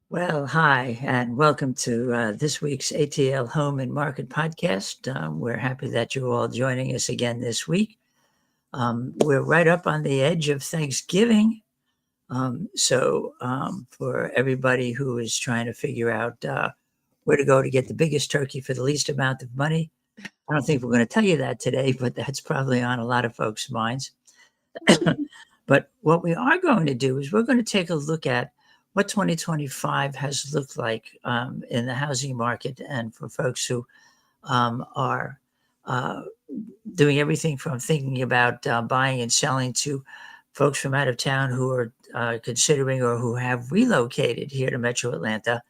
Well, hi, and welcome to this week's ATL Home and Market podcast. We're happy that you're all joining us again this week. We're right up on the edge of Thanksgiving. So for everybody who is trying to figure out where to go to get the biggest turkey for the least amount of money, I don't think we're going to tell you that today, but that's probably on a lot of folks' minds. But what we are going to do is we're going to take a look at what 2025 has looked like in the housing market, and for folks who are doing everything from thinking about buying and selling to folks from out of town who are considering or who have relocated here to Metro Atlanta,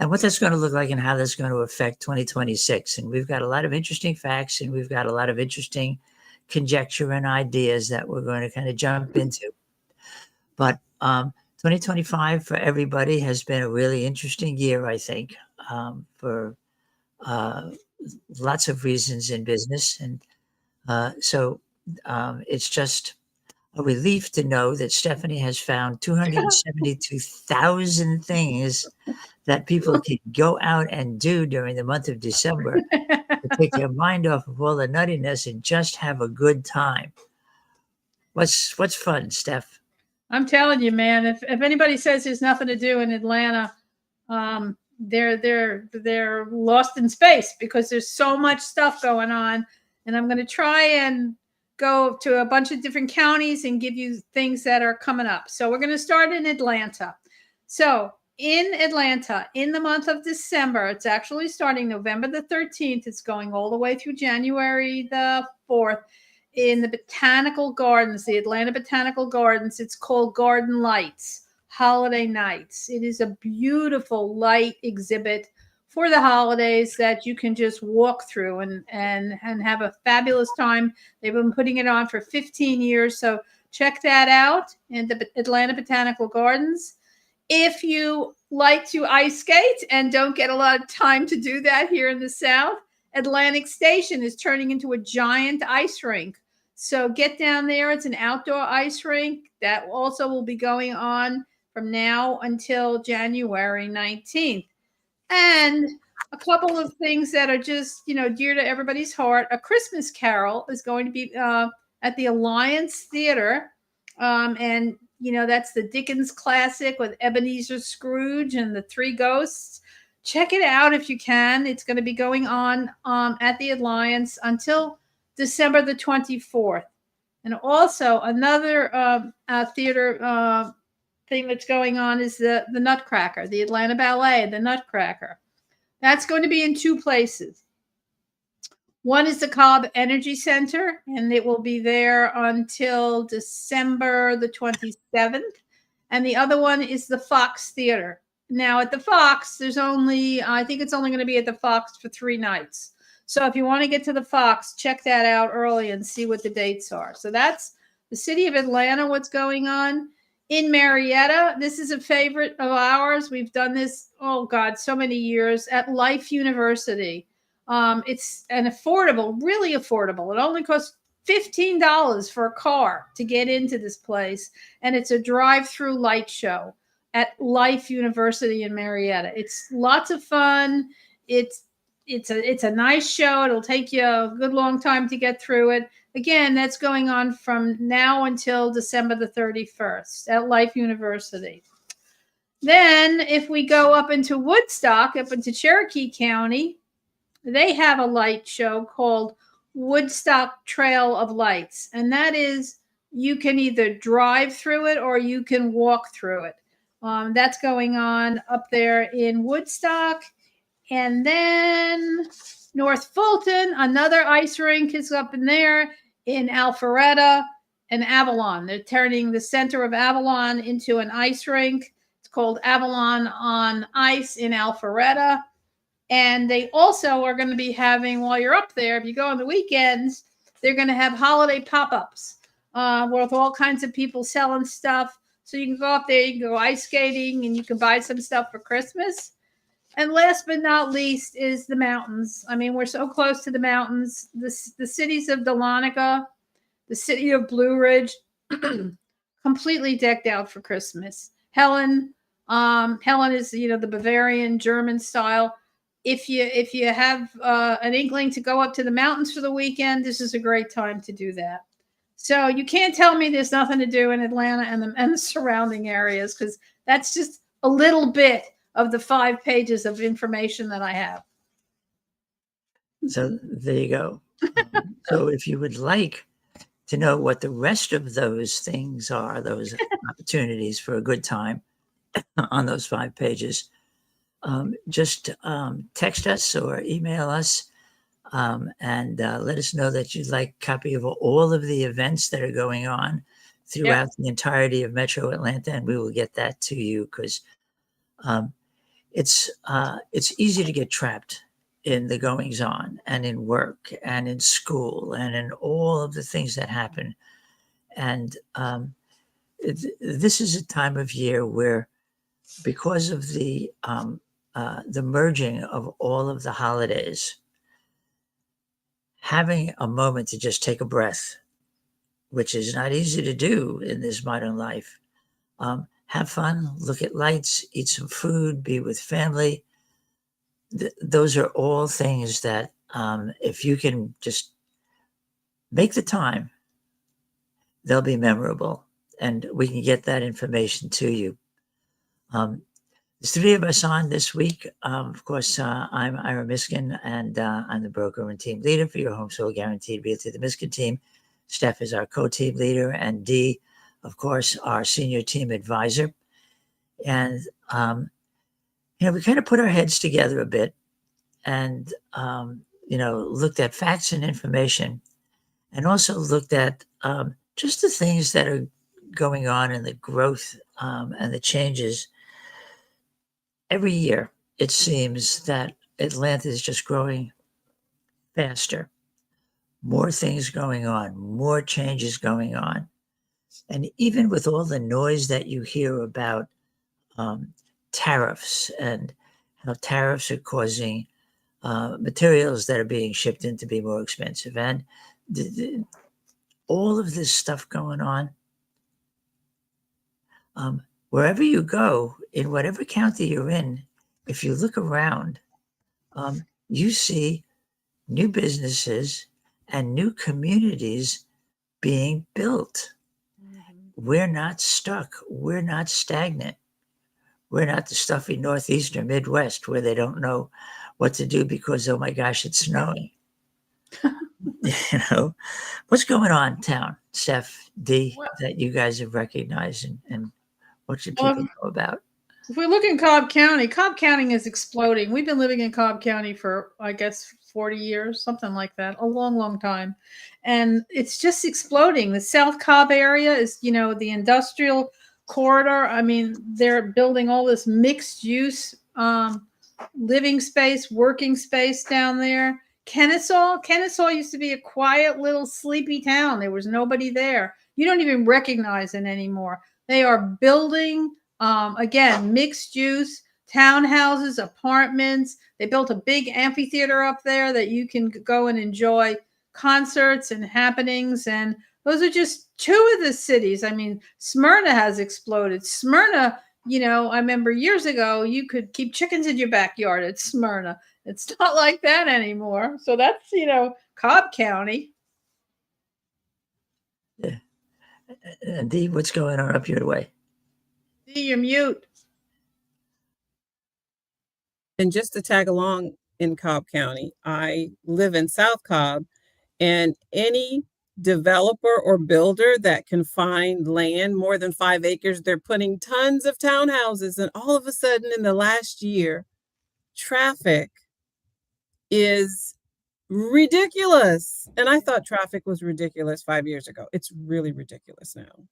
and what that's going to look like and how that's going to affect 2026. And we've got a lot of interesting facts, and we've got a lot of interesting conjecture and ideas that we're going to kind of jump into. But 2025 for everybody has been a really interesting year, I think, for lots of reasons in business. And so it's just a relief to know that Stephanie has found 272,000 things that people can go out and do during the month of December to take their mind off of all the nuttiness and just have a good time. What's fun, Steph? I'm telling you, man, if anybody says there's nothing to do in Atlanta, they're lost in space, because there's so much stuff going on. And I'm going to try and go to a bunch of different counties and give you things that are coming up. So we're going to start in Atlanta. So in Atlanta, in the month of December, it's actually starting November the 13th. It's going all the way through January the 4th. In the Botanical Gardens, the Atlanta Botanical Gardens. It's called Garden Lights, Holiday Nights. It is a beautiful light exhibit for the holidays that you can just walk through and have a fabulous time. They've been putting it on for 15 years. So check that out in the Atlanta Botanical Gardens. If you like to ice skate and don't get a lot of time to do that here in the South, Atlantic Station is turning into a giant ice rink. So get down there. It's an outdoor ice rink that also will be going on from now until January 19th. And a couple of things that are just, dear to everybody's heart. A Christmas Carol is going to be at the Alliance Theater. And that's the Dickens classic with Ebenezer Scrooge and the Three Ghosts. Check it out if you can. It's going to be going on at the Alliance until December the 24th. And also another theater thing that's going on is the Nutcracker, the Atlanta Ballet, the Nutcracker. That's going to be in two places. One is the Cobb Energy Center, and it will be there until December the 27th. And the other one is the Fox Theater. Now at the Fox, I think it's only going to be at the Fox for 3 nights. So if you want to get to the Fox, check that out early and see what the dates are. So that's the city of Atlanta, what's going on. In Marietta, this is a favorite of ours. We've done this, so many years, at Life University. It's an really affordable. It only costs $15 for a car to get into this place. And it's a drive-through light show at Life University in Marietta. It's lots of fun. It's a nice show. It'll take you a good long time to get through it. Again, that's going on from now until December the 31st at Life University. Then if we go up into Woodstock, up into Cherokee County, they have a light show called Woodstock Trail of Lights. And that is, you can either drive through it or you can walk through it. That's going on up there in Woodstock. And then North Fulton, another ice rink is up in there in Alpharetta and Avalon. They're turning the center of Avalon into an ice rink. It's called Avalon on Ice in Alpharetta. And they also are going to be having, while you're up there, if you go on the weekends, they're going to have holiday pop-ups with all kinds of people selling stuff. So you can go up there, you can go ice skating, and you can buy some stuff for Christmas. And last but not least is the mountains. I mean, we're so close to the mountains. The cities of Dahlonega, the city of Blue Ridge, completely decked out for Christmas. Helen is, you know, the Bavarian German style. If you have an inkling to go up to the mountains for the weekend, this is a great time to do that. So you can't tell me there's nothing to do in Atlanta and the surrounding areas, because that's just a little bit of the 5 pages of information that I have. So there you go. So if you would like to know what the rest of those things are, those opportunities for a good time on those 5 pages, just text us or email us and let us know that you'd like a copy of all of the events that are going on throughout the entirety of Metro Atlanta, and we will get that to you, because it's easy to get trapped in the goings on and in work and in school and in all of the things that happen. And this is a time of year where, because of the merging of all of the holidays, having a moment to just take a breath, which is not easy to do in this modern life. Have fun, look at lights, eat some food, be with family. Those are all things that, if you can just make the time, they'll be memorable, and we can get that information to you. There's 3 of us on this week. Of course, I'm Ira Miskin, and I'm the broker and team leader for your home sold guaranteed realty, the Miskin team. Steph is our co-team leader, and Dee, of course, our senior team advisor. And we kind of put our heads together a bit and looked at facts and information, and also looked at just the things that are going on in the growth and the changes. Every year, it seems that Atlanta is just growing faster. More things going on, more changes going on. And even with all the noise that you hear about tariffs and how tariffs are causing materials that are being shipped in to be more expensive, and all of this stuff going on, wherever you go, in whatever county you're in, if you look around, you see new businesses and new communities being built. We're not stuck. We're not stagnant. We're not the stuffy Northeast or Midwest where they don't know what to do because, oh my gosh, it's snowing. What's going on in town, Steph, Dee, that you guys have recognized, and what should people know about? If we look in Cobb County is exploding. We've been living in Cobb County for, I guess, 40 years, something like that, a long, long time. And it's just exploding. The South Cobb area is, the industrial corridor. I mean, they're building all this mixed use living space, working space down there. Kennesaw used to be a quiet little sleepy town. There was nobody there. You don't even recognize it anymore. They are building, again, mixed use, townhouses, apartments. They built a big amphitheater up there that you can go and enjoy concerts and happenings. And those are just 2 of the cities. I mean, Smyrna has exploded. Smyrna, I remember years ago, you could keep chickens in your backyard at Smyrna. It's not like that anymore. So that's, Cobb County. Yeah. And Dee, what's going on up your way? Dee, you're mute. And just to tag along in Cobb County, I live in South Cobb, and any developer or builder that can find land more than 5 acres, they're putting tons of townhouses. And all of a sudden in the last year, traffic is ridiculous. And I thought traffic was ridiculous 5 years ago. It's really ridiculous now.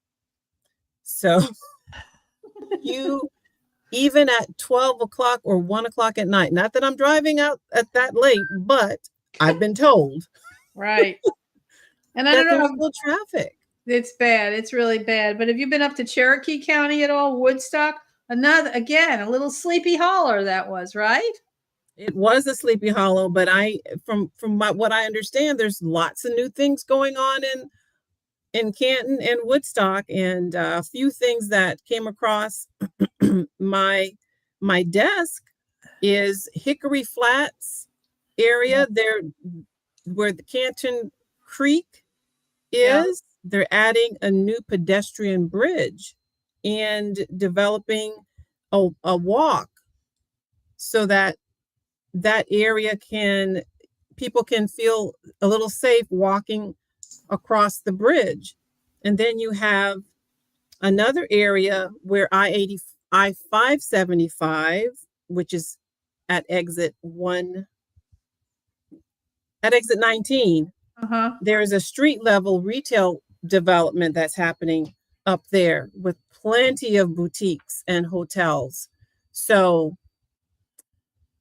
So you even at 12 o'clock or 1 o'clock at night. Not that I'm driving out at that late, but I've been told Right. And I that don't there's know, still traffic. it's bad. It's really bad. But have you been up to Cherokee County at all? Woodstock? Another, again, a little sleepy holler that was, right? It was a Sleepy Hollow, but what I understand, there's lots of new things going on in Canton and Woodstock, and a few things that came across my my desk is Hickory Flats area there where the Canton Creek Yeah. is. They're adding a new pedestrian bridge and developing a walk so that that area people can feel a little safe walking across the bridge. And then you have another area where I-575, which is at exit 19, Uh-huh. there is a street level retail development that's happening up there with plenty of boutiques and hotels. So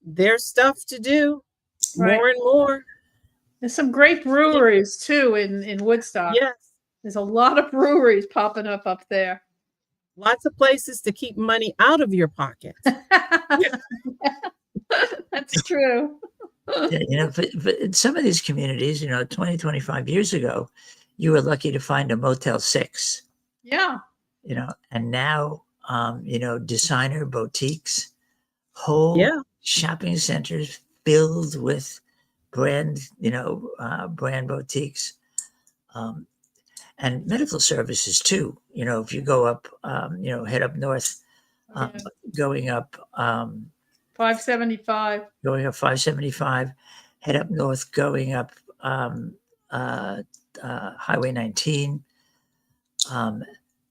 there's stuff to do, Right. more and more. There's some great breweries too in Woodstock. Yes, There's a lot of breweries popping up there. lots of places to keep money out of your pocket. That's true. But in some of these communities, 20, 25 years ago, you were lucky to find a Motel 6, Yeah. and now, designer boutiques, whole Yeah, shopping centers filled with brand boutiques, and medical services too. If you go up, head up north, Yeah. going up 575. 575, head up north, going up Highway 19.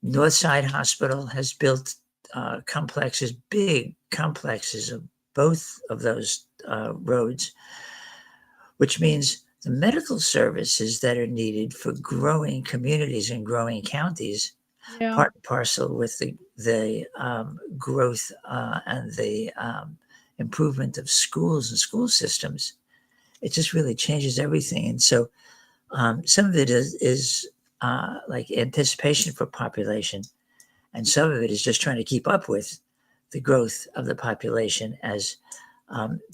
Northside Hospital has built big complexes of both of those roads, which means the medical services that are needed for growing communities and growing counties, Yeah. part and parcel with the growth and the improvement of schools and school systems. It just really changes everything. And so some of it is like anticipation for population, and some of it is just trying to keep up with the growth of the population as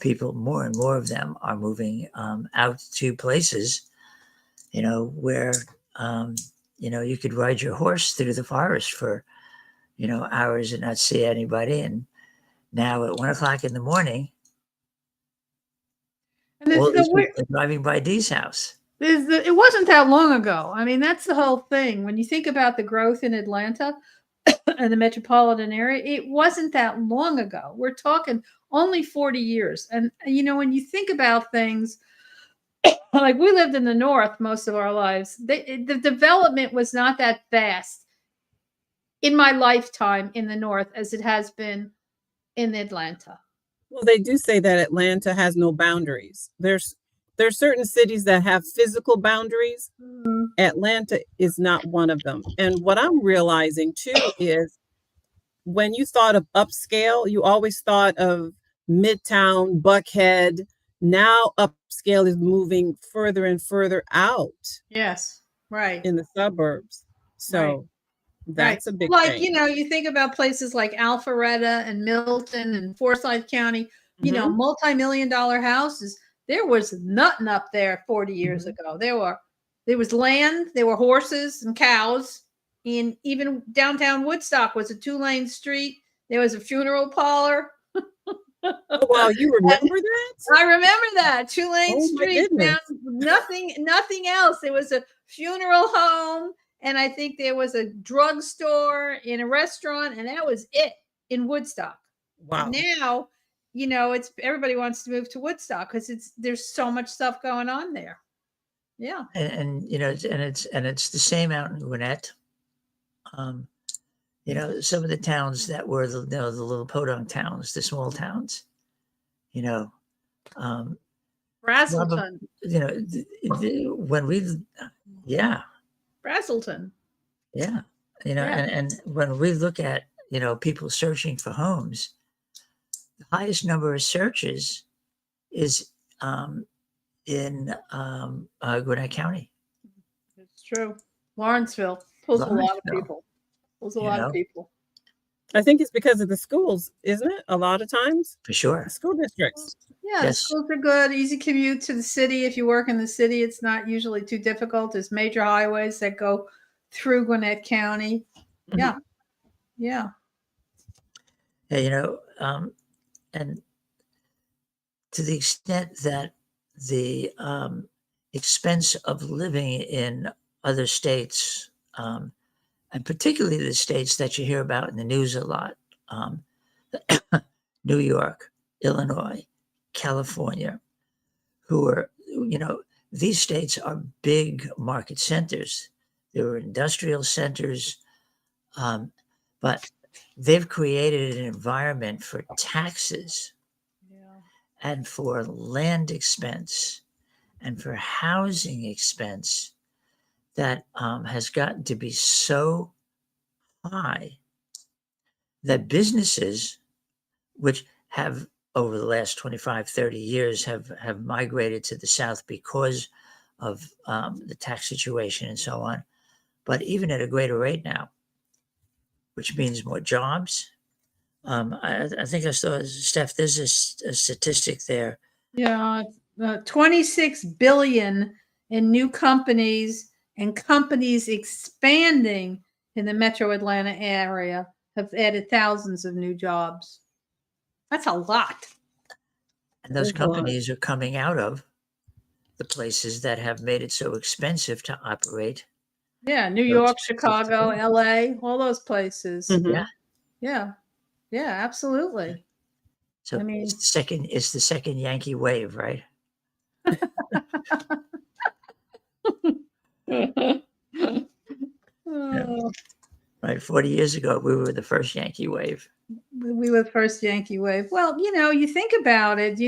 people, more and more of them, are moving out to places, where you could ride your horse through the forest for hours and not see anybody. And now at 1 o'clock in the morning, And all it's these the weird, people are driving by Dee's house. it wasn't that long ago. I mean, that's the whole thing. When you think about the growth in Atlanta and the metropolitan area, it wasn't that long ago. We're talking only 40 years. And, when you think about things, like we lived in the North most of our lives, the development was not that fast in my lifetime in the North as it has been in Atlanta. well, they do say that Atlanta has no boundaries. There's certain cities that have physical boundaries. Mhm. Atlanta is not one of them. And what I'm realizing too is when you thought of upscale, you always thought of Midtown, Buckhead. Now upscale is moving further and further out Yes, right. in the suburbs. So Right. that's a big Like, thing. you think about places like Alpharetta and Milton and Forsyth County, Mhm. multi-million dollar houses. There was nothing up there 40 years Mhm. ago. There was land, there were horses and cows. And even downtown Woodstock was a 2-lane street. There was a funeral parlor. Oh, wow, you remember that? I remember that 2-lane Oh my street goodness. found nothing else. There was a funeral home, and I think there was a drugstore and a restaurant, and that was it in Woodstock. And Wow. now, it's everybody wants to move to Woodstock because there's so much stuff going on there. Yeah. And it's the same out in Gwinnett. Some of the towns that were the little podunk towns, the small towns, um, Brazelton. when yeah, Brazelton. yeah, Yeah. and when we look at, people searching for homes, the highest number of searches is in Gwinnett County, It's true. Lawrenceville pulls a lot of Lawrenceville. people. Pulls a lot of people. I think it's because of the schools, isn't it? A lot of times, For sure. the school districts. Yeah, the Yes. schools are good. Easy commute to the city. If you work in the city, it's not usually too difficult. There's major highways that go through Gwinnett County. Yeah. Yeah. Yeah, and to the extent that the expense of living in other states, and particularly the states that you hear about in the news a lot, New York, Illinois, California, who are, these states are big market centers. They're industrial centers, but they've created an environment for taxes and for land expense and for housing expense that has gotten to be so high that businesses, which have over the last 25, 30 years have migrated to the South because of the tax situation and so on, but even at a greater rate now, which means more jobs. I think I saw, Steph, there's a statistic there. Yeah, 26 billion in new companies and companies expanding in the Metro Atlanta area have added thousands of new jobs. That's a lot. And those That's a lot. companies are coming out of the places that have made it so expensive to operate. Yeah, New So York, expensive to Chicago, live. LA, all those places. Mhm. Yeah. Yeah. Yeah, absolutely. So I mean- it's the second Yankee wave, right? Oh, Right. 40 years ago, we were the first Yankee wave. we were the first Yankee wave. Well, you think about it.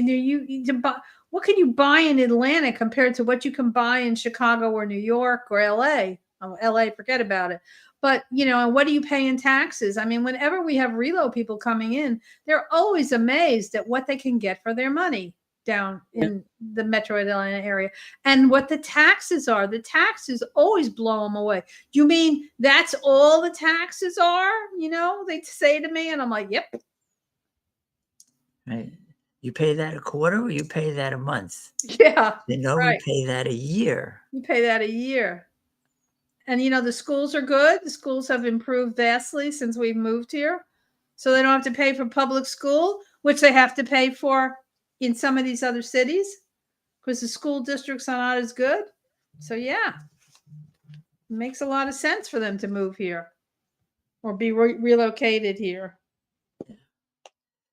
What can you buy in Atlanta compared to what you can buy in Chicago or New York or LA? Oh, LA, forget about it. But and what do you pay in taxes? I mean, whenever we have reload people coming in, they're always amazed at what they can get for their money down in the Metro Atlanta area and what the taxes are. The taxes always blow them away. You mean that's all the taxes are? They say to me, and I'm like, yep. Right. You pay that a quarter or you pay that a month? Yeah. We pay that a year. You pay that a year. And the schools are good. The schools have improved vastly since we've moved here. So they don't have to pay for public school, which they have to pay for in some of these other cities because the school districts are not as good. So yeah, it makes a lot of sense for them to move here or be relocated here.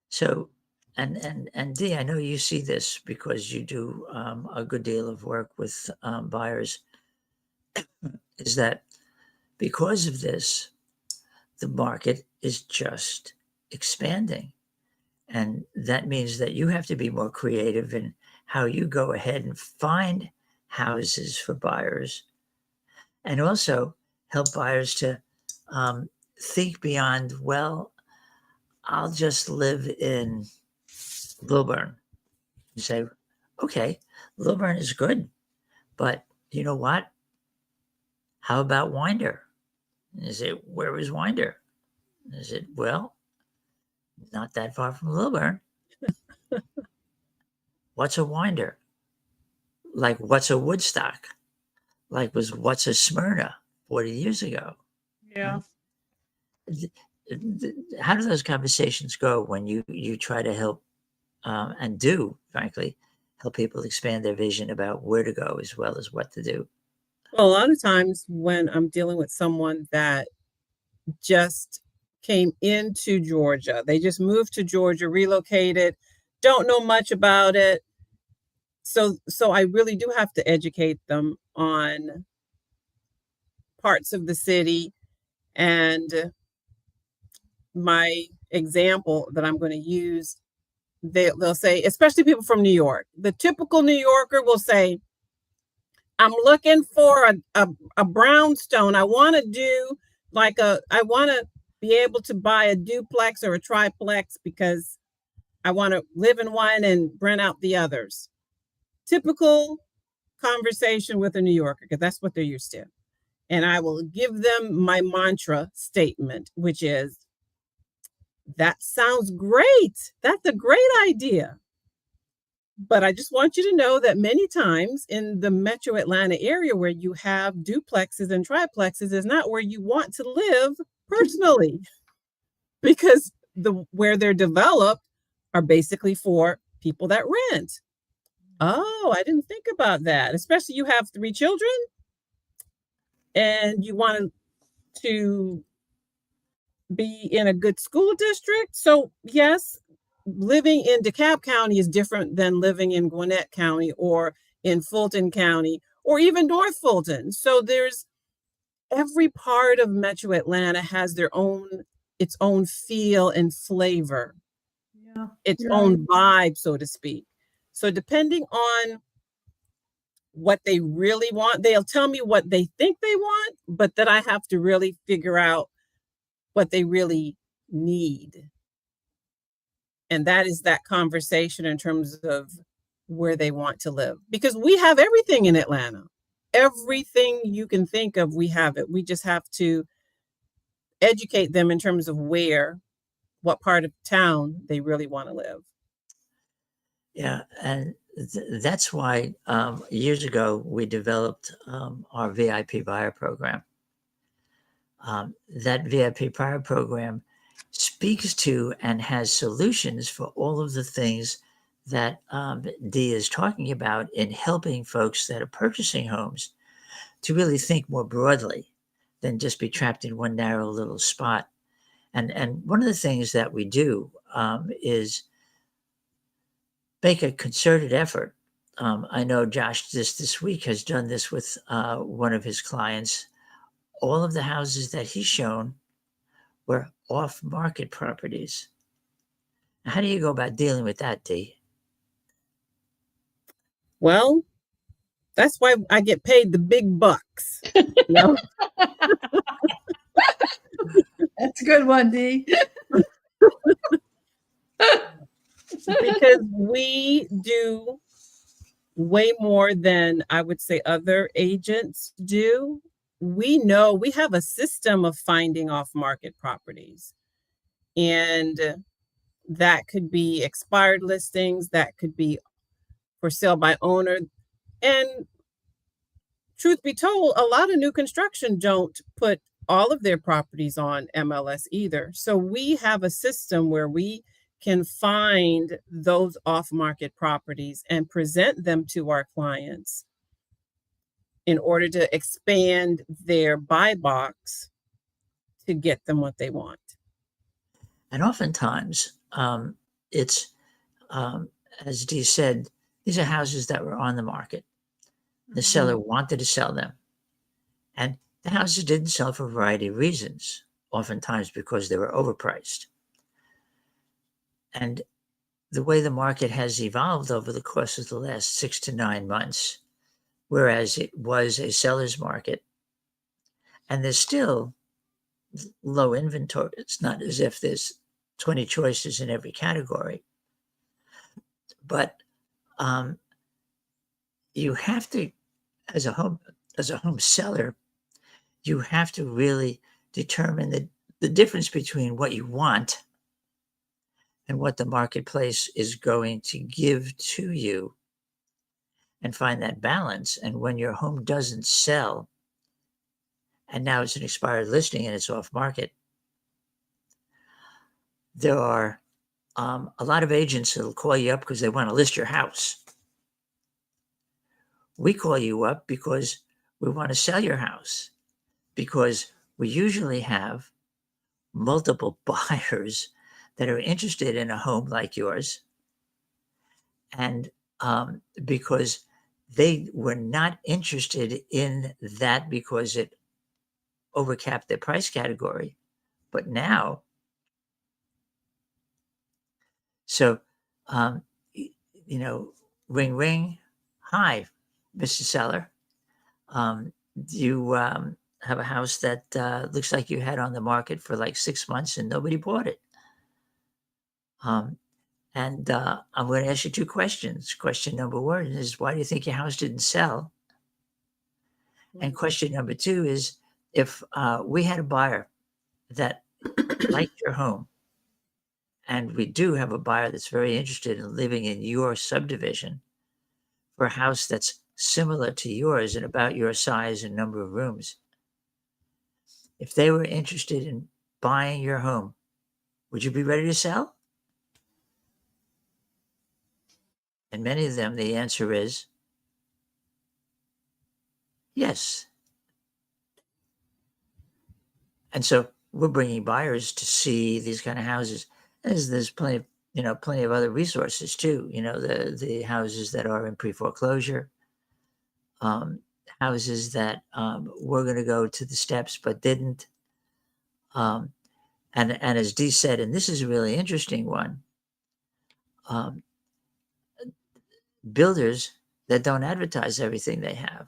So, and Dee, I know you see this because you do a good deal of work with buyers. Is that because of this, the market is just expanding. And that means that you have to be more creative in how you go ahead and find houses for buyers and also help buyers to think beyond, well, I'll just live in Lilburn. You say, okay, Lilburn is good, but you know what? How about Winder? Is it, where is Winder? Is it, well, not that far from Lilburn. What's a Winder? Like, what's a Woodstock? Like, what's a Smyrna 40 years ago? Yeah. How do those conversations go when you try to help and do, frankly, help people expand their vision about where to go as well as what to do? Well, a lot of times when I'm dealing with someone that just came into Georgia, they just moved to Georgia, relocated, don't know much about it. So I really do have to educate them on parts of the city. And my example that I'm going to use, they'll say, especially people from New York, the typical New Yorker will say, I'm looking for a brownstone. I want to do I want to be able to buy a duplex or a triplex because I want to live in one and rent out the others. Typical conversation with a New Yorker, because that's what they're used to. And I will give them my mantra statement, which is, that sounds great. That's a great idea. But I just want you to know that many times in the metro Atlanta area where you have duplexes and triplexes is not where you want to live personally, because where they're developed are basically for people that rent. Oh, I didn't think about that. Especially you have 3 children and you want to be in a good school district. So yes, living in DeKalb County is different than living in Gwinnett County or in Fulton County or even North Fulton. So there's every part of Metro Atlanta has its own feel and flavor, Yeah. its You're own vibe, so to speak. So depending on what they really want, they'll tell me what they think they want, but then I have to really figure out what they really need. And that is that conversation in terms of where they want to live. Because we have everything in Atlanta. Everything you can think of, we have it. We just have to educate them in terms of what part of town they really want to live. Yeah, and that's why years ago we developed our VIP buyer program. That VIP buyer program speaks to and has solutions for all of the things that Dee is talking about in helping folks that are purchasing homes to really think more broadly than just be trapped in one narrow little spot. And one of the things that we do is make a concerted effort. I know Josh this week has done this with one of his clients. All of the houses that he's shown were off-market properties. How do you go about dealing with that, Dee? Well, that's why I get paid the big bucks. That's a good one, Dee. Because we do way more than I would say other agents do. We know we have a system of finding off-market properties. And that could be expired listings, that could be for sale by owner. And truth be told, a lot of new construction don't put all of their properties on MLS either. So we have a system where we can find those off-market properties and present them to our clients in order to expand their buy box to get them what they want. And oftentimes, it's, as Dee said, these are houses that were on the market. The seller wanted to sell them. And the houses didn't sell for a variety of reasons, oftentimes because they were overpriced. And the way the market has evolved over the course of the last 6 to 9 months, whereas it was a seller's market, and there's still low inventory. It's not as if there's 20 choices in every category. But you have to, as a home seller, you have to really determine the difference between what you want and what the marketplace is going to give to you, and find that balance. And when your home doesn't sell, and now it's an expired listing and it's off market, there are a lot of agents that'll call you up because they want to list your house. We call you up because we want to sell your house, because we usually have multiple buyers that are interested in a home like yours. And because they were not interested in that because it overcapped their price category. But now, so, ring, ring. Hi, Mr. Seller. You have a house that looks like you had on the market for like 6 months and nobody bought it. And I'm going to ask you two questions. Question number one is, why do you think your house didn't sell? And question number two is, if we had a buyer that liked your home, and we do have a buyer that's very interested in living in your subdivision for a house that's similar to yours and about your size and number of rooms, if they were interested in buying your home, would you be ready to sell? And many of them, the answer is yes. And so we're bringing buyers to see these kind of houses. There's plenty of plenty of other resources too. The houses that are in pre-foreclosure, um, houses that were going to go to the steps but didn't. Um, and as Dee said, and this is a really interesting one, um, builders that don't advertise everything they have,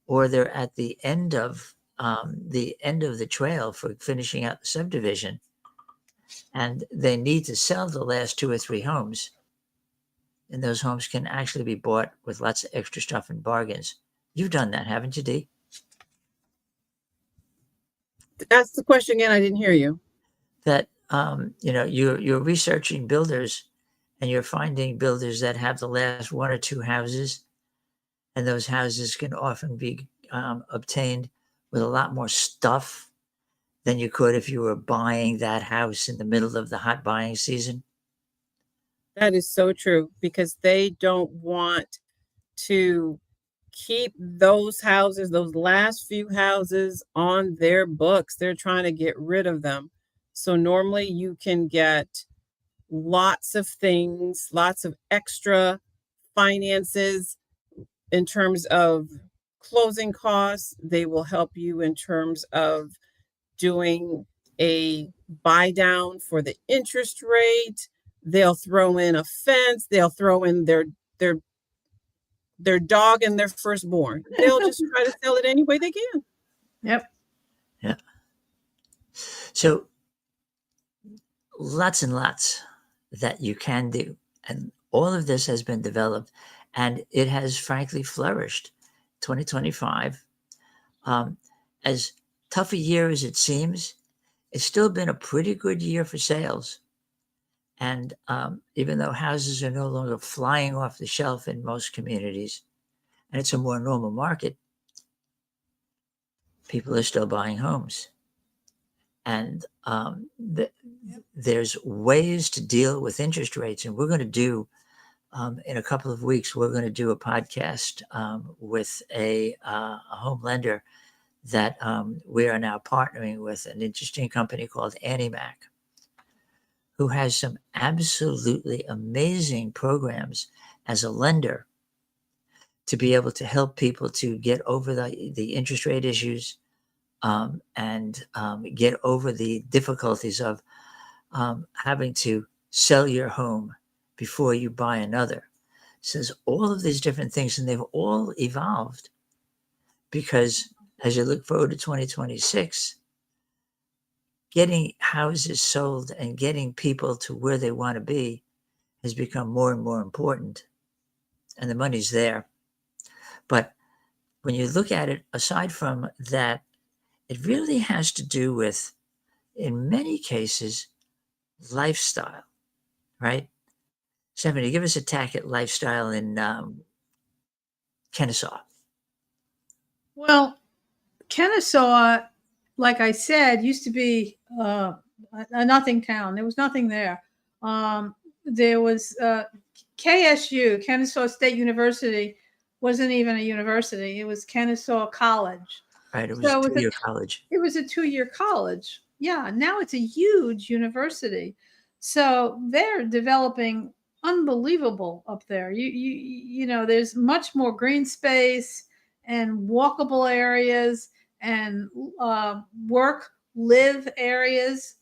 or they're at the end of the trail for finishing out the subdivision, and they need to sell the last 2 or 3 homes, and those homes can actually be bought with lots of extra stuff and bargains. You've done that, haven't you, Dee? Ask the question again. I didn't hear you. That you're researching builders, and you're finding builders that have the last 1 or 2 houses, and those houses can often be obtained with a lot more stuff than you could if you were buying that house in the middle of the hot buying season. That is so true, because they don't want to keep those houses, those last few houses on their books. They're trying to get rid of them. So normally you can get lots of things, lots of extra finances in terms of closing costs. They will help you in terms of doing a buy down for the interest rate. They'll throw in a fence. They'll throw in their dog and their firstborn. They'll just try to sell it any way they can. Yep. Yeah. So lots and lots that you can do. And all of this has been developed, and it has frankly flourished. 2025, as tough a year as it seems, it's still been a pretty good year for sales. And even though houses are no longer flying off the shelf in most communities, and it's a more normal market, people are still buying homes. And there's ways to deal with interest rates. And we're going to do, in a couple of weeks, we're going to do a podcast with a home lender that we are now partnering with, an interesting company called AnnieMac, who has some absolutely amazing programs as a lender to be able to help people to get over the interest rate issues, and get over the difficulties of having to sell your home before you buy another. Says all of these different things, and they've all evolved because as you look forward to 2026, getting houses sold and getting people to where they want to be has become more and more important, and the money's there. But when you look at it, aside from that, it really has to do with, in many cases, lifestyle, right? Stephanie, give us a tack at lifestyle in Kennesaw. Well, Kennesaw, like I said, used to be a nothing town. There was nothing there. There was KSU, Kennesaw State University, wasn't even a university. It was Kennesaw College. Right, it was So a 2-year college. It was a 2-year college. Yeah, now it's a huge university. So they're developing unbelievable up there. You know, there's much more green space and walkable areas and live areas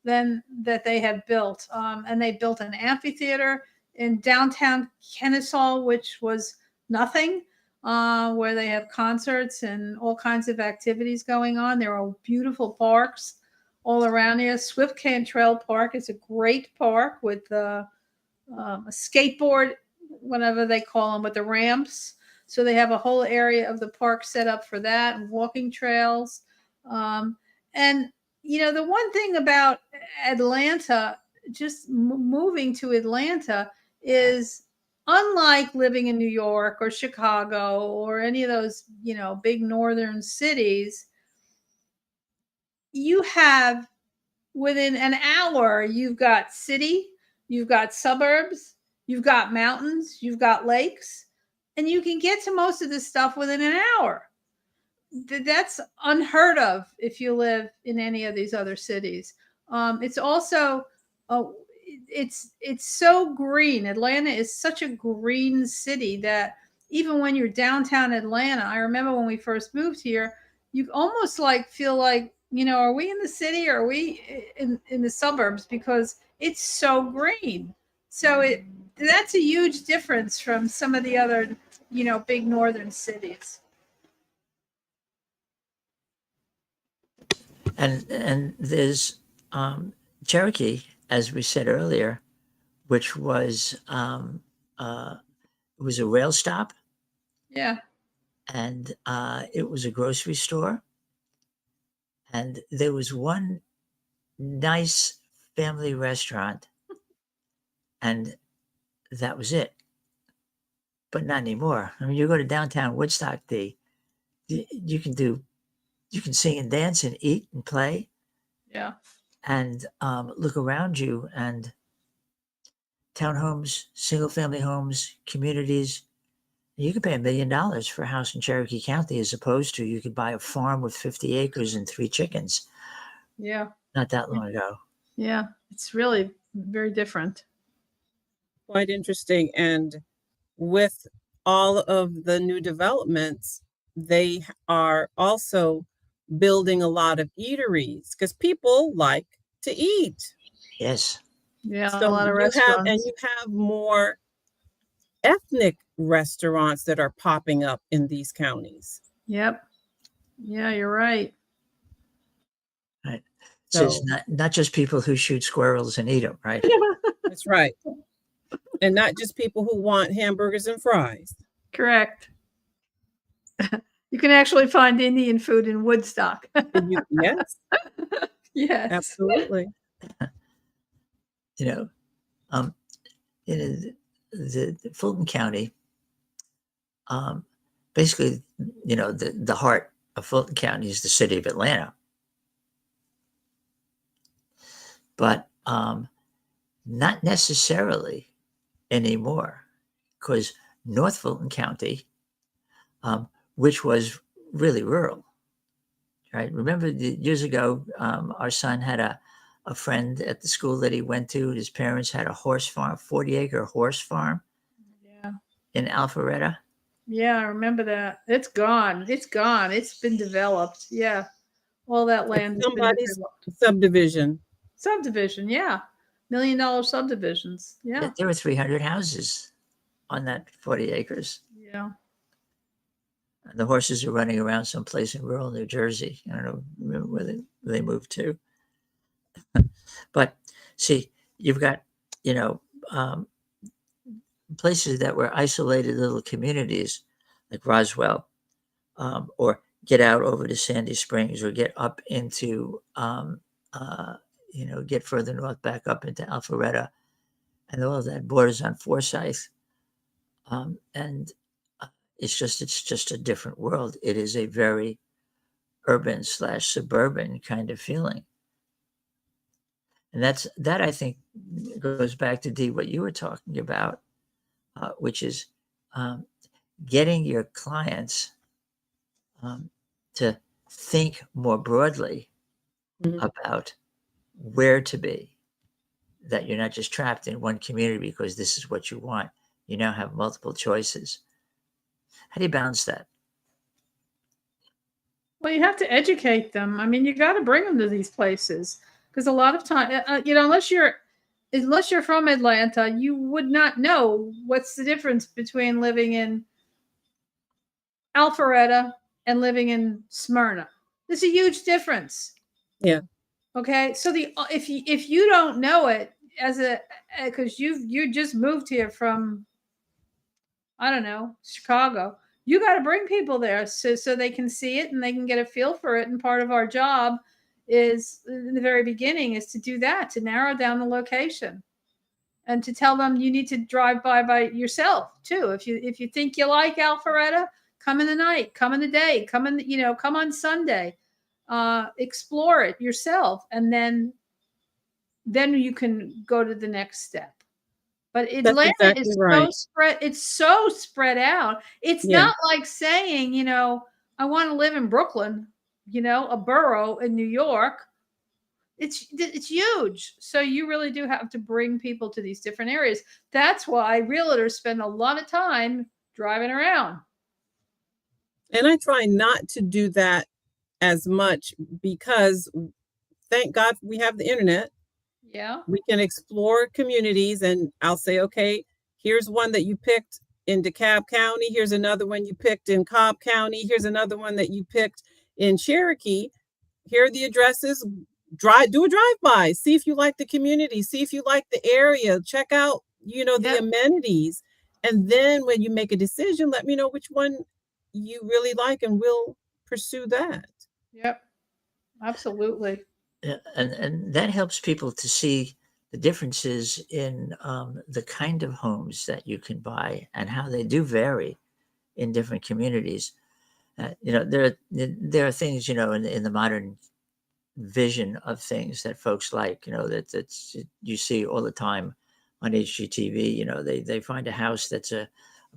than that they have built. And they built an amphitheater in downtown Kennesaw, which was nothing. where they have concerts and all kinds of activities going on. There are beautiful parks all around here. Swift Cantrell Park is a great park with a skateboard, whatever they call them, with the ramps. So they have a whole area of the park set up for that, and walking trails. And the one thing about Atlanta, just moving to Atlanta, is unlike living in New York or Chicago or any of those, big northern cities. You have, within an hour, you've got city, you've got suburbs, you've got mountains, you've got lakes, and you can get to most of this stuff within an hour. That's unheard of if you live in any of these other cities. It's also, it's so green. Atlanta is such a green city that even when you're downtown Atlanta, I remember when we first moved here, you almost feel like, are we in the city or are we in the suburbs, because it's so green. So that's a huge difference from some of the other, big northern cities. And there's Cherokee, as we said earlier, which was it was a rail stop. Yeah. And it was a grocery store. And there was one nice family restaurant, and that was it. But not anymore. I mean, you go to downtown Woodstock, you can sing and dance and eat and play. Yeah. And look around you, and townhomes, single family homes, communities. You could pay $1 million for a house in Cherokee County, as opposed to you could buy a farm with 50 acres and 3 chickens. Yeah. Not that long ago. Yeah. It's really very different. Quite interesting. And with all of the new developments, they are also building a lot of eateries because people like to eat. Yes. Yeah, So a lot of you restaurants. have more ethnic restaurants that are popping up in these counties. Yep. Yeah, you're right. Right. So it's So not just people who shoot squirrels and eat them, right? that's right. And not just people who want hamburgers and fries. Correct. You can actually find Indian food in Woodstock. Yes, Yes. absolutely. In the Fulton County, basically, the heart of Fulton County is the city of Atlanta. But not necessarily anymore, because North Fulton County, which was really rural, right? Remember years ago, our son had a friend at the school that he went to. His parents had a horse farm, 40-acre horse farm. Yeah. In Alpharetta. Yeah, I remember that. It's gone. It's gone. It's been developed. Yeah. All that land has been Somebody's developed. subdivision. Subdivision, yeah. $1 million subdivisions. Yeah. There were 300 houses on that 40 acres. Yeah. And the horses are running around someplace in rural New Jersey. I don't know where they moved to. But see, you've got, places that were isolated little communities like Roswell, or get out over to Sandy Springs, or get up into, get further north, back up into Alpharetta, and all of that borders on Forsyth. And it's just a different world. It is a very urban / suburban kind of feeling. And that I think goes back to Dee, what you were talking about, which is getting your clients to think more broadly about where to be, that you're not just trapped in one community because this is what you want. You now have multiple choices. How do you balance that? Well, you have to educate them. I mean, you got to bring them to these places, because a lot of time, unless you're from Atlanta, you would not know what's the difference between living in Alpharetta and living in Smyrna. There's a huge difference. Yeah. Okay, so if you don't know it as a because you just moved here from, I don't know, Chicago, you got to bring people there so they can see it and they can get a feel for it. And part of our job is in the very beginning is to do that, to narrow down the location and to tell them you need to drive by yourself too. If you think you like Alpharetta, come in the night, come in the day, come on Sunday, explore it yourself, and then you can go to the next step. But That's Atlanta exactly is right. it's so spread out. It's Yeah. not like saying, I want to live in Brooklyn, a borough in New York. It's huge. So you really do have to bring people to these different areas. That's why realtors spend a lot of time driving around. And I try not to do that as much because thank God we have the internet. Yeah. We can explore communities and I'll say, okay, here's one that you picked in DeKalb County. Here's another one you picked in Cobb County. Here's another one that you picked in Cherokee. Here are the addresses. Do a drive-by. See if you like the community. See if you like the area. Check out, the amenities. And then when you make a decision, let me know which one you really like and we'll pursue that. Yep. Absolutely. And that helps people to see the differences in the kind of homes that you can buy and how they do vary in different communities. There are things in the modern vision of things that folks like, that's you see all the time on HGTV. They find a house that's a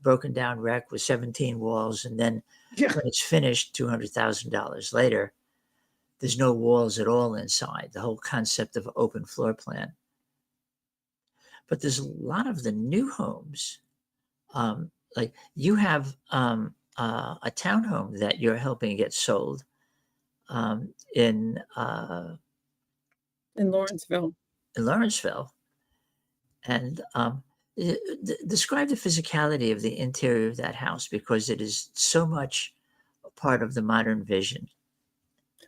broken down wreck with 17 walls, and then when it's finished, $200,000 later, there's no walls at all inside. The whole concept of open floor plan. But there's a lot of the new homes, like you have a townhome that you're helping get sold in Lawrenceville. And describe the physicality of the interior of that house, because it is so much a part of the modern vision.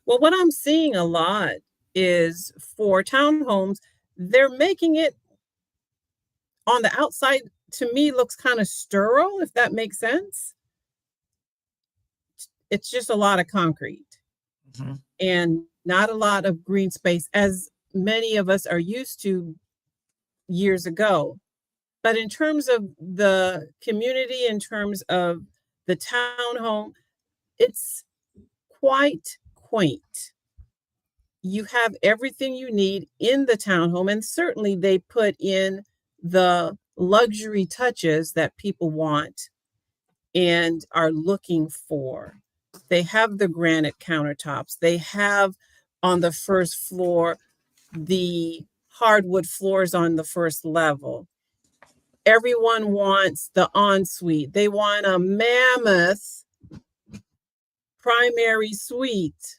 Well, what I'm seeing a lot is for townhomes, they're making it on the outside, to me, looks kind of sterile, if that makes sense. It's just a lot of concrete and not a lot of green space, as many of us are used to years ago. But in terms of the community, in terms of the townhome, it's quite quaint. You have everything you need in the townhome, and certainly they put in the luxury touches that people want and are looking for. They have the granite countertops. They have on the first floor the hardwood floors on the first level. Everyone wants the ensuite. They want a mammoth primary suite.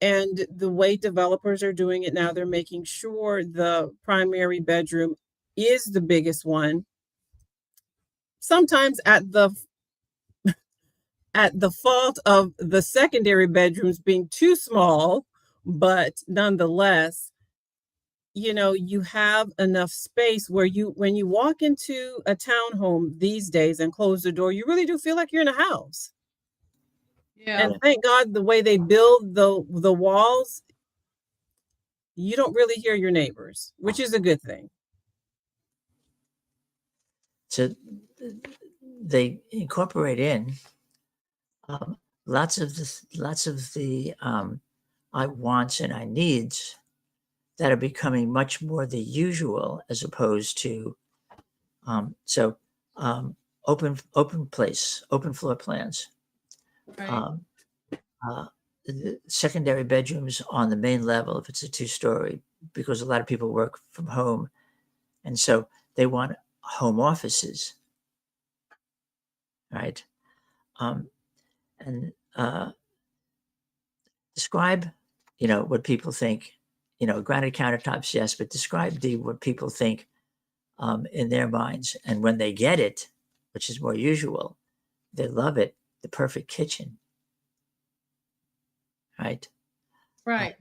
And the way developers are doing it now, they're making sure the primary bedroom is the biggest one. Sometimes at the fault of the secondary bedrooms being too small, but nonetheless, you have enough space where when you walk into a townhome these days and close the door, you really do feel like you're in a house. Yeah. And thank God the way they build the walls, you don't really hear your neighbors, which is a good thing. So they incorporate in lots of the I wants and I needs that are becoming much more the usual, as opposed to open floor plans. Right. The secondary bedrooms on the main level, if it's a 2-story, because a lot of people work from home, and so they want home offices, right? And describe, what people think. Granite countertops, yes, but describe what people think in their minds, and when they get it, which is more usual, They love it. The perfect kitchen, right? Right.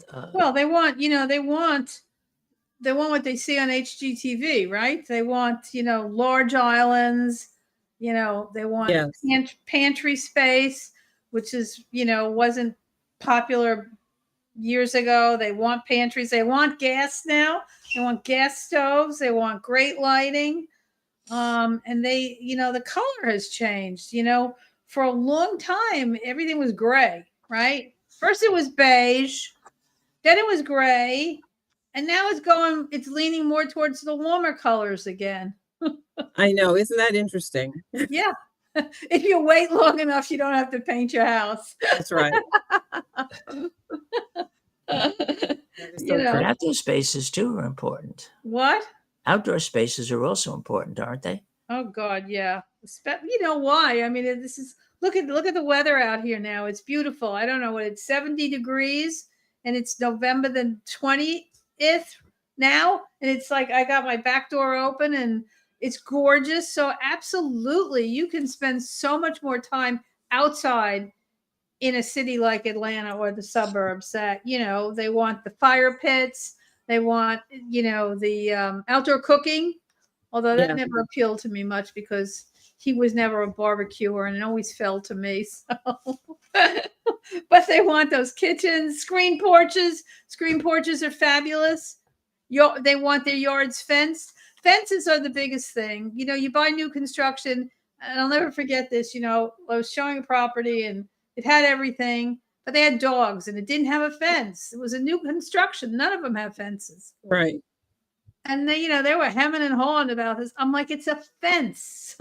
Uh, Well, they want, they want what they see on HGTV, right? They want, large islands, they want Yes. pantry space, which is, wasn't popular years ago. They want pantries. They want gas now. They want gas stoves. They want great lighting. And they, the color has changed. For a long time, everything was gray, right? First it was beige, then it was gray, and now it's leaning more towards the warmer colors again. I know. Isn't that interesting? Yeah. If you wait long enough, you don't have to paint your house. That's right. That is so but true. outdoor spaces too are important. What? Outdoor spaces are also important, aren't they? Oh God, yeah. You know why? I mean, this is look at the weather out here now. It's beautiful. I don't know what it's 70 degrees, and it's November the 20th now, and it's like I got my back door open, and it's gorgeous. So absolutely, you can spend so much more time outside in a city like Atlanta or the suburbs. That they want the fire pits, they want the outdoor cooking. Although that Yeah. never appealed to me much because he was never a barbecuer and it always fell to me. So. But they want those kitchens, screen porches. Screen porches are fabulous. They want their yards fenced. Fences are the biggest thing. You buy new construction, and I'll never forget this. I was showing a property and it had everything, but they had dogs and it didn't have a fence. It was a new construction. None of them have fences. Right. And they were hemming and hawing about this. I'm like, it's a fence.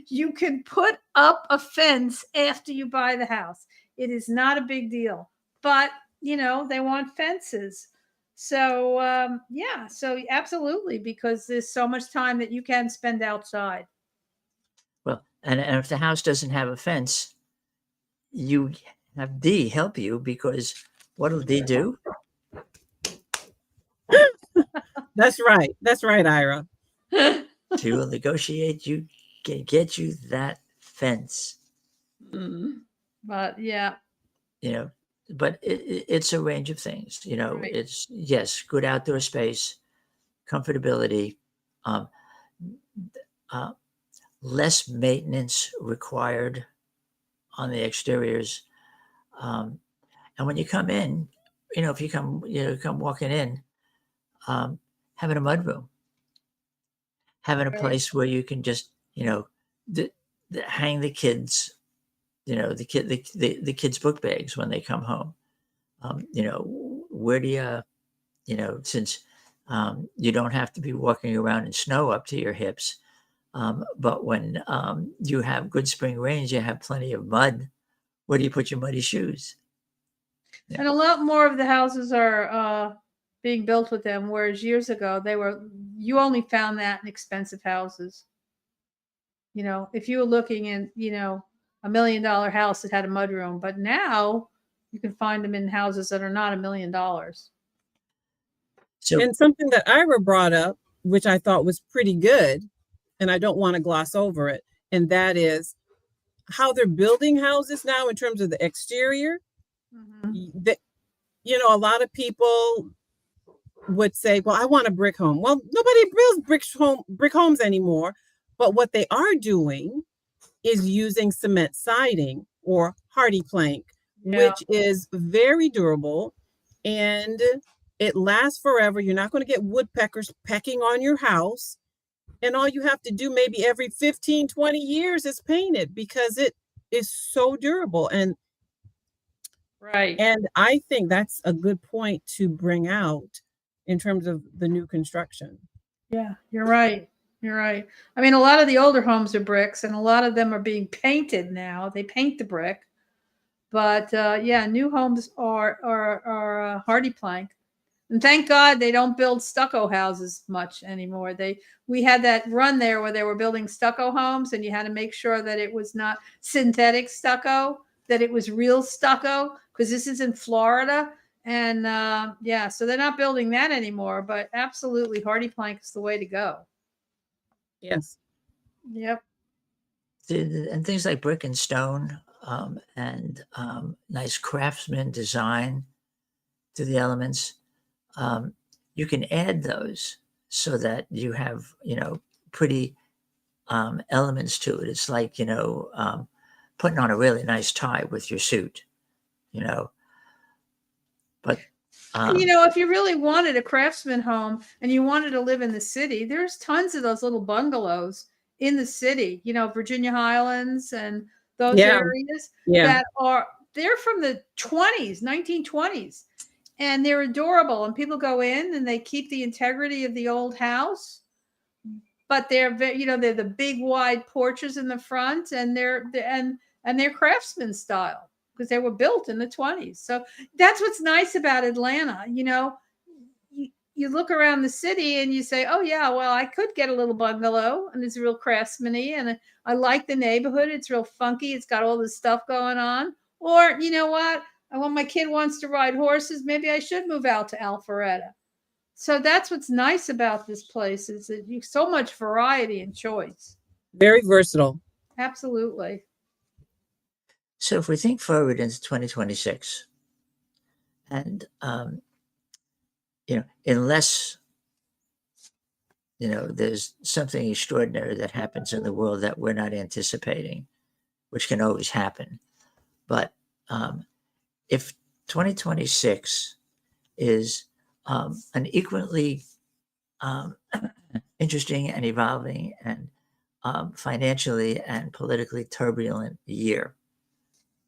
You can put up a fence after you buy the house. It is not a big deal. But, they want fences. So, yeah, so absolutely, because there's so much time that you can spend outside. Well, and if the house doesn't have a fence, you have D help you, because what'll D do? That's right. That's right, Ira. She will negotiate you, get you that fence. But yeah. But it's a range of things. Right. It's, yes, good outdoor space, comfortability, um, uh, less maintenance required on the exteriors. And when you come in, if you come walking in, having a mudroom, having a Right. place where you can just, hang the kids, the kids' book bags when they come home. Where do you, since you don't have to be walking around in snow up to your hips, but when you have good spring rains, you have plenty of mud. Where do you put your muddy shoes? Yeah. And a lot more of the houses are being built with them, whereas years ago you only found that in expensive houses. If you were looking in, $1 million house that had a mudroom, but now you can find them in houses that are not $1 million. So And something that Ira brought up, which I thought was pretty good, and I don't want to gloss over it, and that is how they're building houses now in terms of the exterior. That, a lot of people would say, well, I want a brick home. Well, nobody builds brick homes anymore. But what they are doing is using cement siding or hardy plank, Yeah. which is very durable and it lasts forever. You're not going to get woodpeckers pecking on your house. And all you have to do maybe every 15, 20 years is paint it, because it is so durable. Right. And I think that's a good point to bring out in terms of the new construction. Yeah, you're right. You're right. I mean, a lot of the older homes are bricks, and a lot of them are being painted now. They paint the brick, but yeah, new homes are hardy plank. And thank God they don't build stucco houses much anymore. We had that run there where they were building stucco homes, and you had to make sure that it was not synthetic stucco, that it was real stucco, because this is in Florida. And yeah, so they're not building that anymore. But absolutely, hardy plank is the way to go. Yes. Yep. and things like brick and stone, and nice craftsman design to the elements. You can add those so that you have, pretty elements to it. It's like, putting on a really nice tie with your suit, you know. But And, if you really wanted a craftsman home and you wanted to live in the city, there's tons of those little bungalows in the city, Virginia Highlands and those Yeah. areas Yeah. they're from the 20s, 1920s, and they're adorable. And people go in and they keep the integrity of the old house, but they're the big wide porches in the front, and they're craftsman style because they were built in the 20s. So that's what's nice about Atlanta. You look around the city and you say, oh yeah, well, I could get a little bungalow and it's real craftsman-y and I like the neighborhood. It's real funky. It's got all this stuff going on. Or you know what? When my kid wants to ride horses, maybe I should move out to Alpharetta. So that's what's nice about this place is that you so much variety and choice. Very versatile. Absolutely. So if we think forward into 2026, and unless there's something extraordinary that happens in the world that we're not anticipating, which can always happen, but if 2026 is an equally interesting and evolving and financially and politically turbulent year,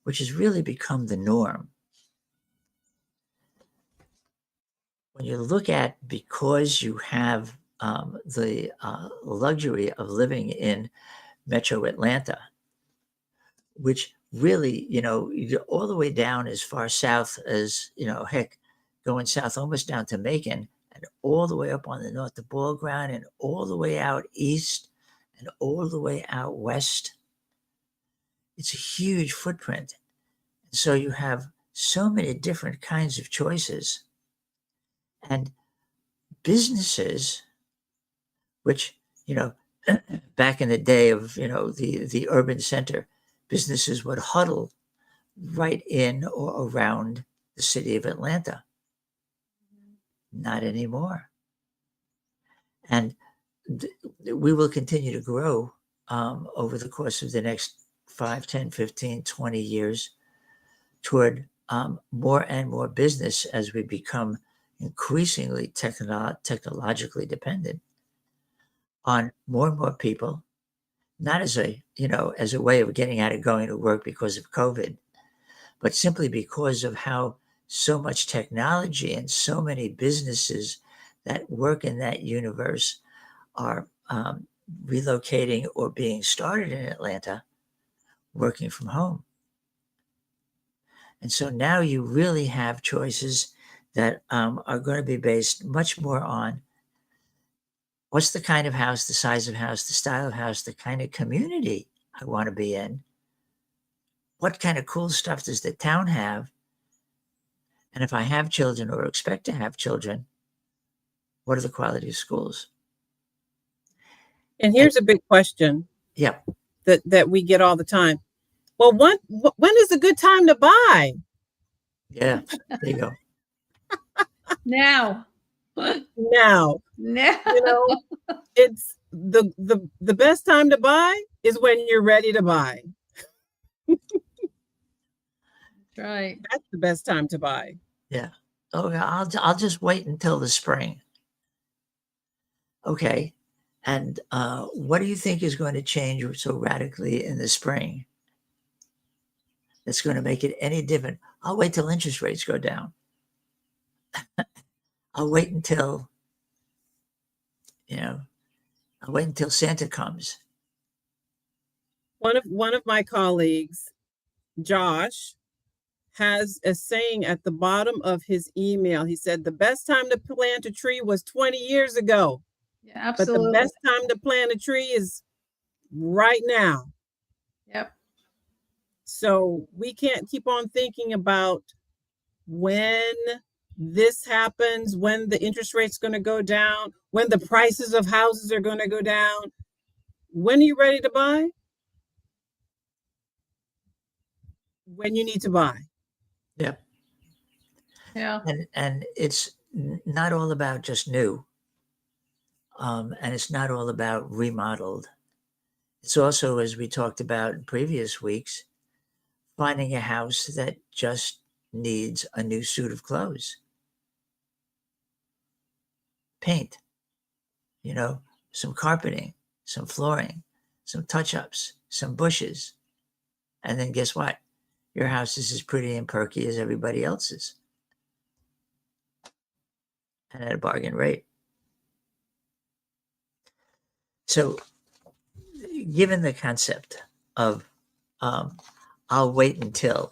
which has really become the norm. When you look at, because you have the luxury of living in Metro Atlanta, which really, you go all the way down as far south as, heck, going south almost down to Macon, and all the way up on the north to Ball Ground, and all the way out east, and all the way out west. It's a huge footprint. And so you have so many different kinds of choices. And businesses, which, back in the day of, the urban center, businesses would huddle right in or around the city of Atlanta. Not anymore. And we will continue to grow over the course of the next 5, 10, 15, 20 years toward more and more business as we become increasingly technologically dependent on more and more people, not as a way of getting out of going to work because of COVID, but simply because of how so much technology and so many businesses that work in that universe are relocating or being started in Atlanta, working from home. And so now you really have choices that are going to be based much more on what's the kind of house, the size of house, the style of house, the kind of community I want to be in. What kind of cool stuff does the town have? And if I have children or expect to have children, what are the quality of schools? And here's a big question. Yeah. That we get all the time. Well, when is a good time to buy? Yeah, there you go. Now. It's the best time to buy is when you're ready to buy. Right. That's the best time to buy. Yeah. Oh, I'll just wait until the spring. Okay. And what do you think is going to change so radically in the spring that's going to make it any different? I'll wait till interest rates go down. I'll wait until, I'll wait until Santa comes. One of my colleagues, Josh, has a saying at the bottom of his email. He said, the best time to plant a tree was 20 years ago. Yeah, absolutely. But the best time to plant a tree is right now. Yep. So we can't keep on thinking about when this happens, when the interest rate's going to go down, when the prices of houses are going to go down. When are you ready to buy? when you need to buy. Yeah. Yeah. And it's not all about just new. And it's not all about remodeled. It's also, as we talked about in previous weeks, finding a house that just needs a new suit of clothes, paint, you know, some carpeting, some flooring, some touch ups, some bushes. And then guess what? Your house is as pretty and perky as everybody else's, and at a bargain rate. So, given the concept of I'll wait until,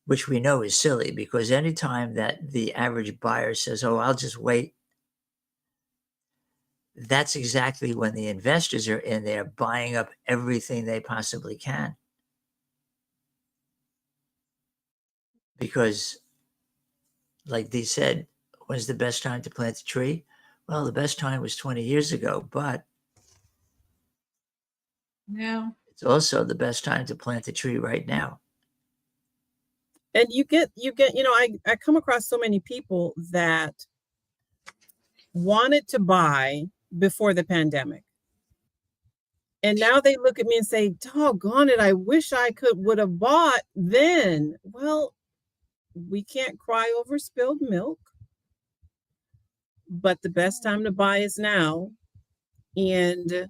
which we know is silly because anytime that the average buyer says, oh, I'll just wait, that's exactly when the investors are in there buying up everything they possibly can. Because, like Dee said, when's the best time to plant a tree? Well, the best time was 20 years ago, but Yeah. it's also the best time to plant a tree right now. And you get, I come across so many people that wanted to buy before the pandemic. And now they look at me and say, doggone it, I wish I would have bought then. Well, we can't cry over spilled milk, but the best time to buy is now. And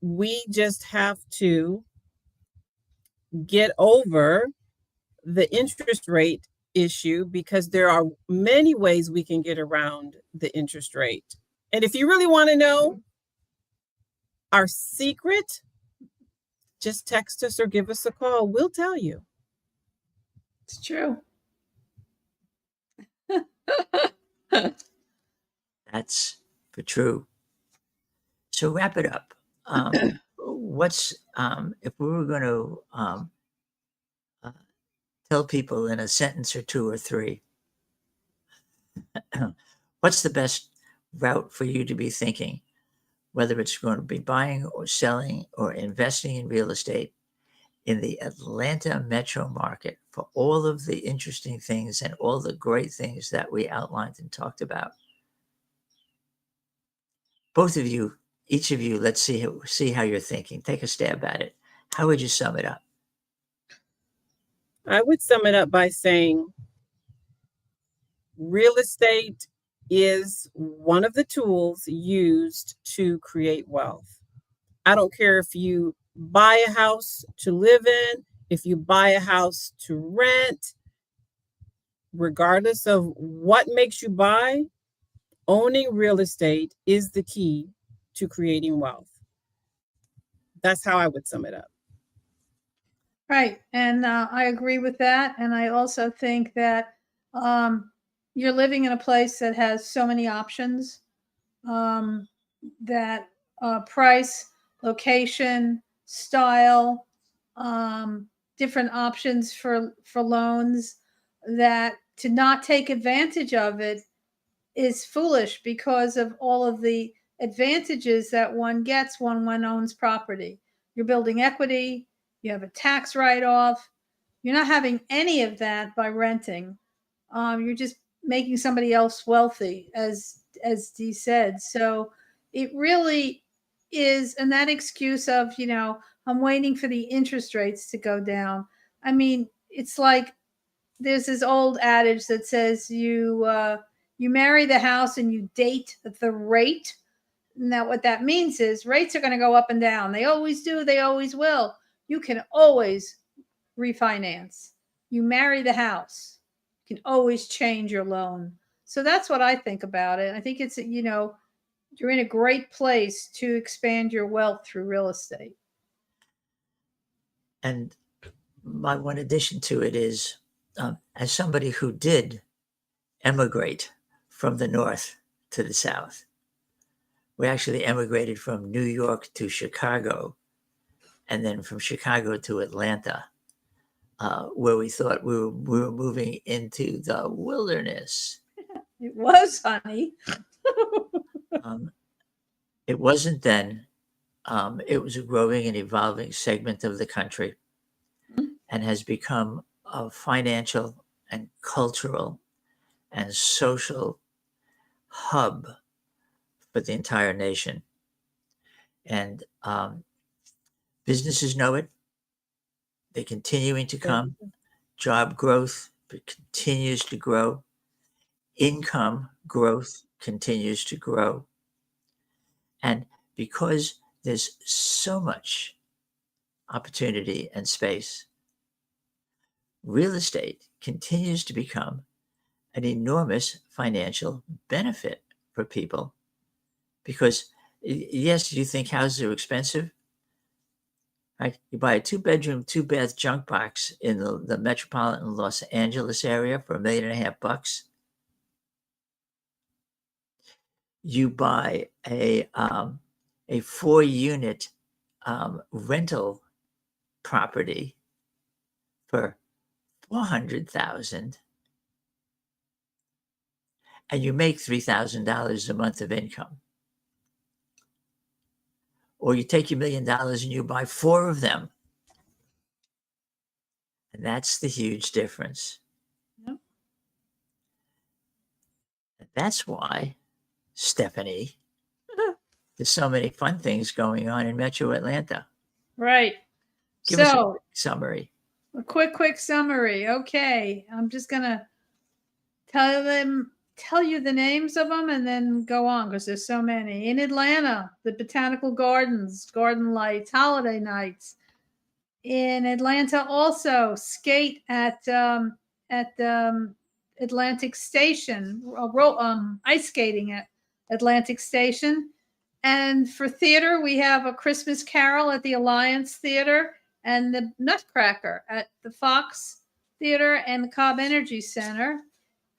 we just have to get over the interest rate issue because there are many ways we can get around the interest rate. And if you really want to know our secret, just text us or give us a call. We'll tell you. It's true. That's for true. So wrap it up. What's if we were going to uh, tell people in a sentence or two or three, what's the best route for you to be thinking, whether it's going to be buying or selling or investing in real estate in the Atlanta metro market for all of the interesting things and all the great things that we outlined and talked about? Both of you, each of you, let's see how you're thinking. Take a stab at it. How would you sum it up? I would sum it up by saying real estate is one of the tools used to create wealth. I don't care if you buy a house to live in, if you buy a house to rent, regardless of what makes you buy, owning real estate is the key to creating wealth. That's how I would sum it up. Right. And I agree with that. And I also think that you're living in a place that has so many options, that price, location, style, different options for loans, that to not take advantage of it is foolish because of all of the advantages that one gets when one owns property. You're building equity, you have a tax write-off. You're not having any of that by renting. You're just making somebody else wealthy, as Dee said. So it really is, and that excuse of, I'm waiting for the interest rates to go down. I mean, it's like there's this old adage that says you marry the house and you date the rate. Now, what that means is rates are going to go up and down. They always do. They always will. You can always refinance. You marry the house. You can always change your loan. So that's what I think about it. I think it's, you're in a great place to expand your wealth through real estate. And my one addition to it is, as somebody who did emigrate from the north to the south, we actually emigrated from New York to Chicago, and then from Chicago to Atlanta, where we thought we were moving into the wilderness. It was, honey. It wasn't then. It was a growing and evolving segment of the country. and has become a financial and cultural and social hub for the entire nation. And businesses know it. They're continuing to come. Job growth continues to grow. Income growth continues to grow. And because there's so much opportunity and space, real estate continues to become an enormous financial benefit for people. Because, yes, you think houses are expensive, right? You buy a 2-bedroom, 2-bath junk box in the metropolitan Los Angeles area for $1.5 million. You buy a 4-unit rental property for $400,000, and you make $3,000 a month of income. Or you take your $1 million and you buy 4 of them. And that's the huge difference. Yep. That's why, Stephanie, there's so many fun things going on in Metro Atlanta. Right. Give us a So quick summary. a quick summary. Okay. I'm just going to tell you the names of them and then go on because there's so many. In Atlanta, the Botanical Gardens, Garden Lights, Holiday Nights. In Atlanta, also skate at Atlantic Station, ice skating at Atlantic Station. And for theater, we have A Christmas Carol at the Alliance Theater and the Nutcracker at the Fox Theater and the Cobb Energy Center.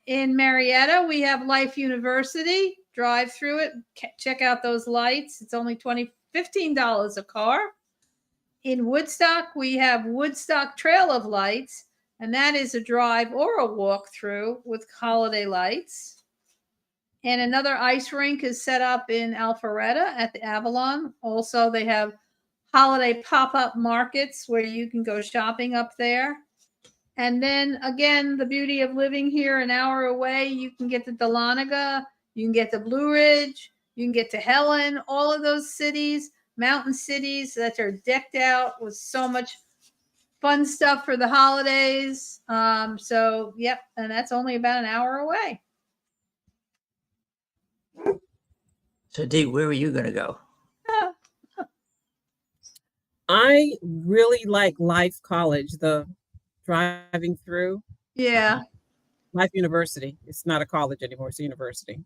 In Marietta, we have Life University. Drive through it, check out those lights. It's only $15 a car. In Woodstock, we have Woodstock Trail of Lights, and that is a drive or a walk through with holiday lights. And another ice rink is set up in Alpharetta at the Avalon. Also, they have holiday pop-up markets where you can go shopping up there. And then again, the beauty of living here an hour away, you can get to Dahlonega, you can get to Blue Ridge, you can get to Helen, all of those cities, mountain cities that are decked out with so much fun stuff for the holidays. So, yep, and that's only about an hour away. So, Dee, where are you going to go? I really like Life College, the driving through. Yeah. Life University. It's not a college anymore, it's a university.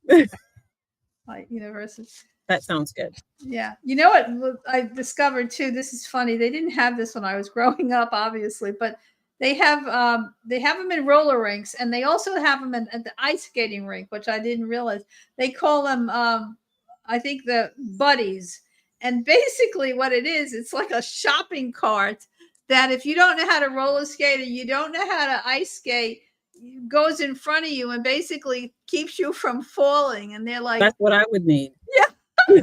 Life University. That sounds good. Yeah. You know what I discovered too? This is funny. They didn't have this when I was growing up, obviously, but they have them in roller rinks, and they also have them at the ice skating rink, which I didn't realize. They call them, I think, the buddies. And basically what it is, it's like a shopping cart that if you don't know how to roller skate or you don't know how to ice skate, goes in front of you and basically keeps you from falling. And they're like, that's what I would need. Yeah.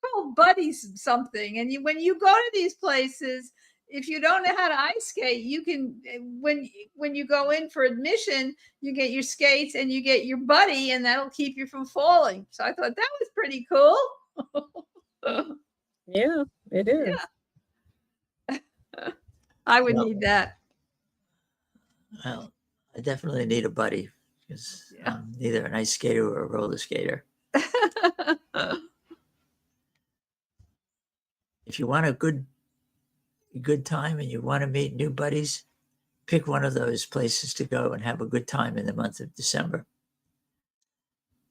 Called buddies something. And when you go to these places, if you don't know how to ice skate, you can, when you go in for admission, you get your skates and you get your buddy, and that'll keep you from falling. So I thought that was pretty cool. Yeah, it is. Yeah. I would need that. Well, I definitely need a buddy because I'm neither an ice skater or a roller skater. If you want a good time and you want to meet new buddies, pick one of those places to go and have a good time in the month of December,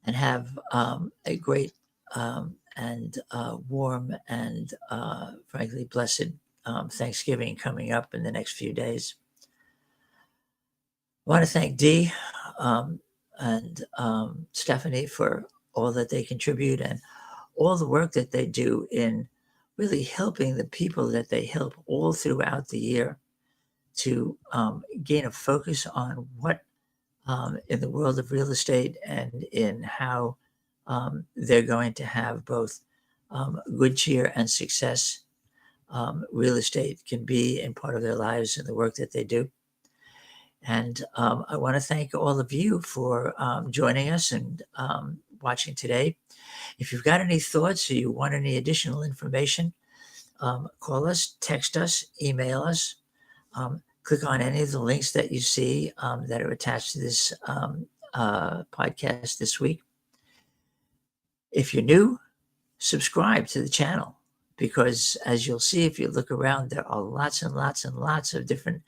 and have a great and warm and frankly blessed Thanksgiving coming up in the next few days. I want to thank Dee and Stephanie for all that they contribute and all the work that they do in really helping the people that they help all throughout the year to gain a focus on what in the world of real estate and in how they're going to have both good cheer and success real estate can be in part of their lives and the work that they do. And I want to thank all of you for joining us and watching today. If you've got any thoughts or you want any additional information, call us, text us, email us. Click on any of the links that you see that are attached to this podcast this week. If you're new, subscribe to the channel, because as you'll see, if you look around, there are lots and lots and lots of different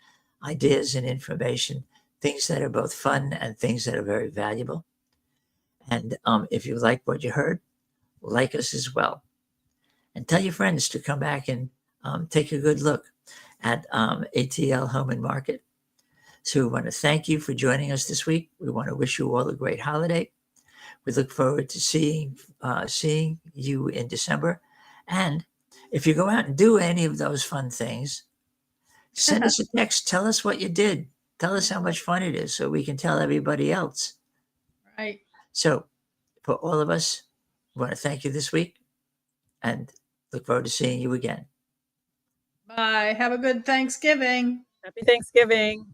ideas and information, things that are both fun and things that are very valuable. And if you like what you heard, like us as well. And tell your friends to come back and take a good look at ATL Home Market. So we want to thank you for joining us this week. We want to wish you all a great holiday. We look forward to seeing you in December. And if you go out and do any of those fun things, send us a text. Tell us what you did. Tell us how much fun it is so we can tell everybody else. Right. So for all of us, we want to thank you this week and look forward to seeing you again. Bye. Have a good Thanksgiving. Happy Thanksgiving.